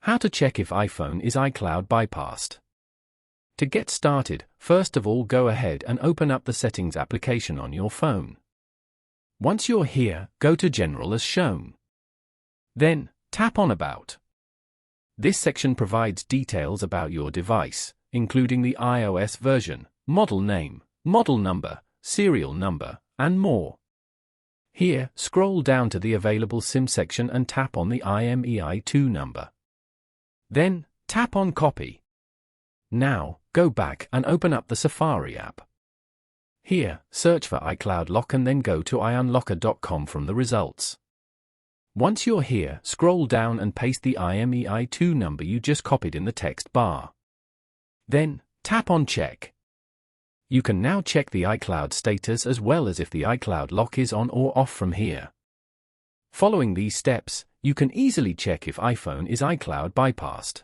How to check if iPhone is iCloud bypassed. To get started, first of all go ahead and open up the Settings application on your phone. Once you're here, go to General as shown. Then, tap on About. This section provides details about your device, including the iOS version, model name, model number, serial number, and more. Here, scroll down to the Available SIM section and tap on the IMEI2 number. Then, tap on Copy. Now, go back and open up the Safari app. Here, search for iCloud Lock and then go to iunlocker.com from the results. Once you're here, scroll down and paste the IMEI2 number you just copied in the text bar. Then, tap on Check. You can now check the iCloud status as well as if the iCloud lock is on or off from here. Following these steps, you can easily check if iPhone is iCloud bypassed.